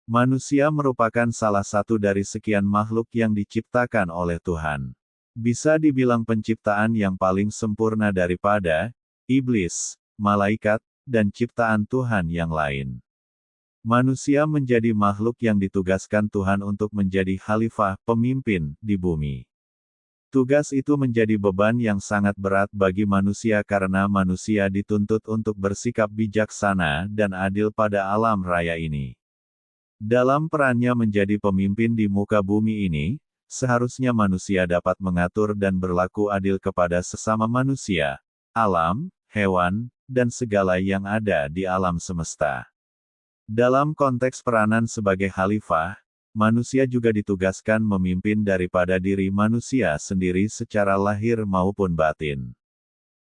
Manusia merupakan salah satu dari sekian makhluk yang diciptakan oleh Tuhan. Bisa dibilang penciptaan yang paling sempurna daripada iblis, malaikat, dan ciptaan Tuhan yang lain. Manusia menjadi makhluk yang ditugaskan Tuhan untuk menjadi khalifah, pemimpin, di bumi. Tugas itu menjadi beban yang sangat berat bagi manusia karena manusia dituntut untuk bersikap bijaksana dan adil pada alam raya ini. Dalam perannya menjadi pemimpin di muka bumi ini, seharusnya manusia dapat mengatur dan berlaku adil kepada sesama manusia, alam, hewan, dan segala yang ada di alam semesta. Dalam konteks peranan sebagai khalifah, manusia juga ditugaskan memimpin daripada diri manusia sendiri secara lahir maupun batin.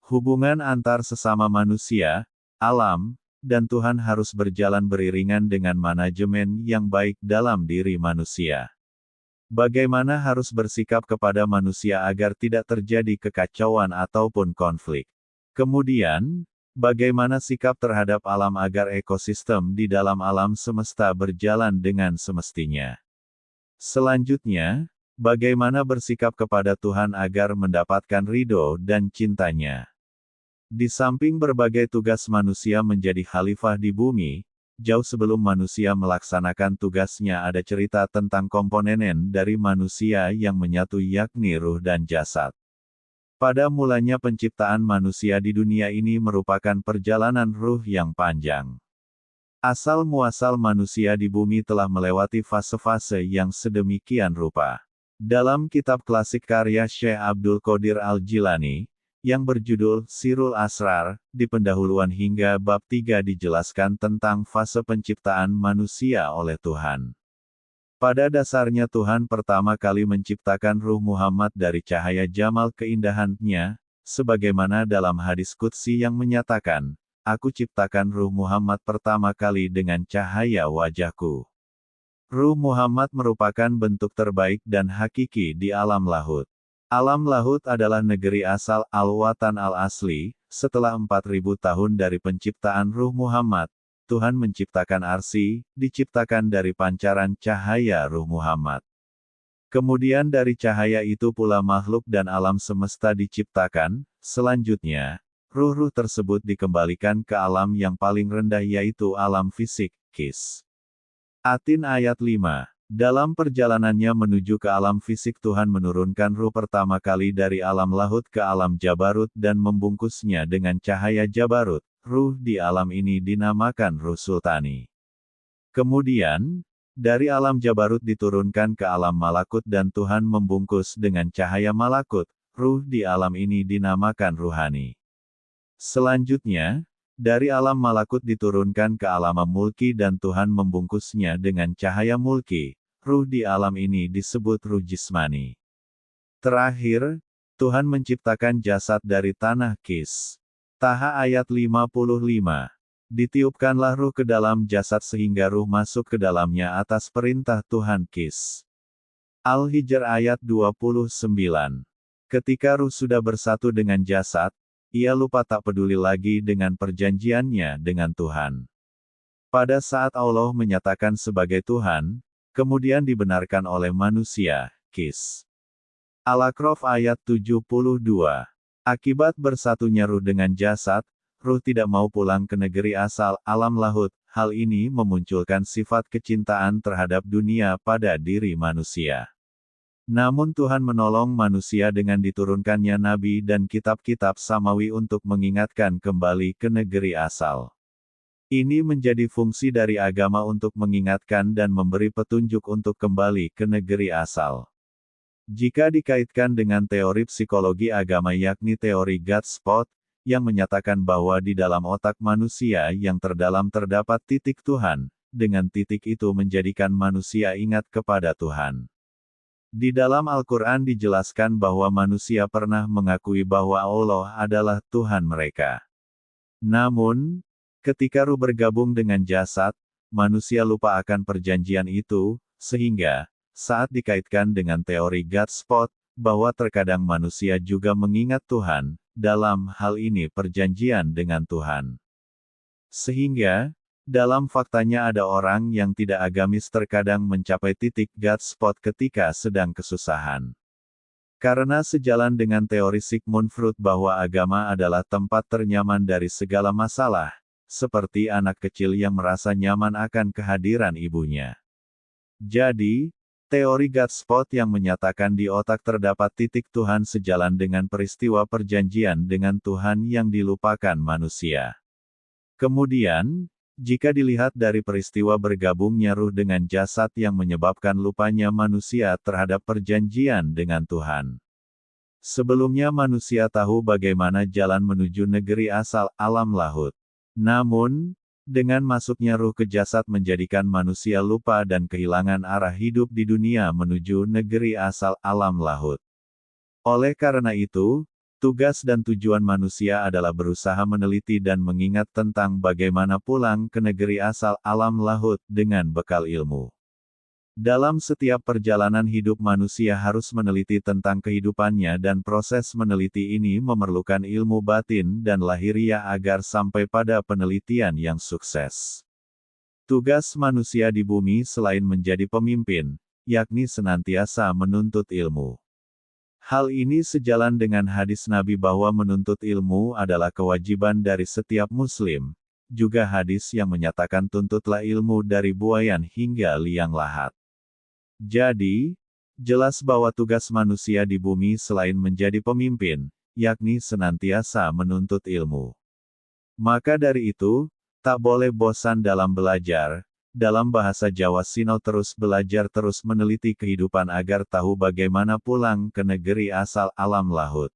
Hubungan antar sesama manusia, alam, dan Tuhan harus berjalan beriringan dengan manajemen yang baik dalam diri manusia. Bagaimana harus bersikap kepada manusia agar tidak terjadi kekacauan ataupun konflik. Kemudian, bagaimana sikap terhadap alam agar ekosistem di dalam alam semesta berjalan dengan semestinya. Selanjutnya, bagaimana bersikap kepada Tuhan agar mendapatkan ridho dan cintanya. Di samping berbagai tugas manusia menjadi khalifah di bumi, jauh sebelum manusia melaksanakan tugasnya ada cerita tentang komponen dari manusia yang menyatu yakni ruh dan jasad. Pada mulanya penciptaan manusia di dunia ini merupakan perjalanan ruh yang panjang. Asal-muasal manusia di bumi telah melewati fase-fase yang sedemikian rupa. Dalam kitab klasik karya Syekh Abdul Qadir Al-Jilani, yang berjudul Sirul Asrar, di pendahuluan hingga bab 3 dijelaskan tentang fase penciptaan manusia oleh Tuhan. Pada dasarnya Tuhan pertama kali menciptakan ruh Muhammad dari cahaya jamal keindahannya, sebagaimana dalam hadis qudsi yang menyatakan, "Aku ciptakan ruh Muhammad pertama kali dengan cahaya wajahku." Ruh Muhammad merupakan bentuk terbaik dan hakiki di alam lahut. Alam lahut adalah negeri asal Al-Watan Al-Asli. Setelah 4000 tahun dari penciptaan ruh Muhammad, Tuhan menciptakan Arsy, diciptakan dari pancaran cahaya ruh Muhammad. Kemudian dari cahaya itu pula makhluk dan alam semesta diciptakan. Selanjutnya, ruh-ruh tersebut dikembalikan ke alam yang paling rendah yaitu alam fisik, Kis. Atin ayat 5. Dalam perjalanannya menuju ke alam fisik Tuhan menurunkan ruh pertama kali dari alam lahut ke alam Jabarut dan membungkusnya dengan cahaya Jabarut. Ruh di alam ini dinamakan ruh sultani. Kemudian, dari alam Jabarut diturunkan ke alam malakut dan Tuhan membungkus dengan cahaya malakut. Ruh di alam ini dinamakan ruhani. Selanjutnya, dari alam malakut diturunkan ke alam mulki dan Tuhan membungkusnya dengan cahaya mulki. Ruh di alam ini disebut ruh jismani. Terakhir, Tuhan menciptakan jasad dari tanah Kis. Taha ayat 55. Ditiupkanlah ruh ke dalam jasad sehingga ruh masuk ke dalamnya atas perintah Tuhan Kis. Al-Hijr ayat 29. Ketika ruh sudah bersatu dengan jasad, ia lupa tak peduli lagi dengan perjanjiannya dengan Tuhan. Pada saat Allah menyatakan sebagai Tuhan, kemudian dibenarkan oleh manusia, Kis. Al-A'raf ayat 72. Akibat bersatunya ruh dengan jasad, ruh tidak mau pulang ke negeri asal, alam lahut. Hal ini memunculkan sifat kecintaan terhadap dunia pada diri manusia. Namun Tuhan menolong manusia dengan diturunkannya nabi dan kitab-kitab samawi untuk mengingatkan kembali ke negeri asal. Ini menjadi fungsi dari agama untuk mengingatkan dan memberi petunjuk untuk kembali ke negeri asal. Jika dikaitkan dengan teori psikologi agama yakni teori God Spot, yang menyatakan bahwa di dalam otak manusia yang terdalam terdapat titik Tuhan, dengan titik itu menjadikan manusia ingat kepada Tuhan. Di dalam Al-Quran dijelaskan bahwa manusia pernah mengakui bahwa Allah adalah Tuhan mereka. Namun, ketika ruh bergabung dengan jasad, manusia lupa akan perjanjian itu, sehingga, saat dikaitkan dengan teori God Spot, bahwa terkadang manusia juga mengingat Tuhan, dalam hal ini perjanjian dengan Tuhan. Sehingga, Dalam faktanya ada orang yang tidak agamis terkadang mencapai titik God spot ketika sedang kesusahan. Karena sejalan dengan teori Sigmund Freud bahwa agama adalah tempat ternyaman dari segala masalah, seperti anak kecil yang merasa nyaman akan kehadiran ibunya. Jadi, teori God spot yang menyatakan di otak terdapat titik Tuhan sejalan dengan peristiwa perjanjian dengan Tuhan yang dilupakan manusia. Kemudian, jika dilihat dari peristiwa bergabungnya ruh dengan jasad yang menyebabkan lupanya manusia terhadap perjanjian dengan Tuhan. Sebelumnya manusia tahu bagaimana jalan menuju negeri asal alam lahut. Namun, dengan masuknya ruh ke jasad menjadikan manusia lupa dan kehilangan arah hidup di dunia menuju negeri asal alam lahut. Oleh karena itu, tugas dan tujuan manusia adalah berusaha meneliti dan mengingat tentang bagaimana pulang ke negeri asal alam lahut dengan bekal ilmu. Dalam setiap perjalanan hidup manusia harus meneliti tentang kehidupannya dan proses meneliti ini memerlukan ilmu batin dan lahiriah agar sampai pada penelitian yang sukses. Tugas manusia di bumi selain menjadi pemimpin, yakni senantiasa menuntut ilmu. Hal ini sejalan dengan hadis Nabi bahwa menuntut ilmu adalah kewajiban dari setiap muslim, juga hadis yang menyatakan tuntutlah ilmu dari buayan hingga liang lahat. Jadi, jelas bahwa tugas manusia di bumi selain menjadi pemimpin, yakni senantiasa menuntut ilmu. Maka dari itu, tak boleh bosan dalam belajar. Dalam bahasa Jawa Sino terus belajar terus meneliti kehidupan agar tahu bagaimana pulang ke negeri asal alam lahut.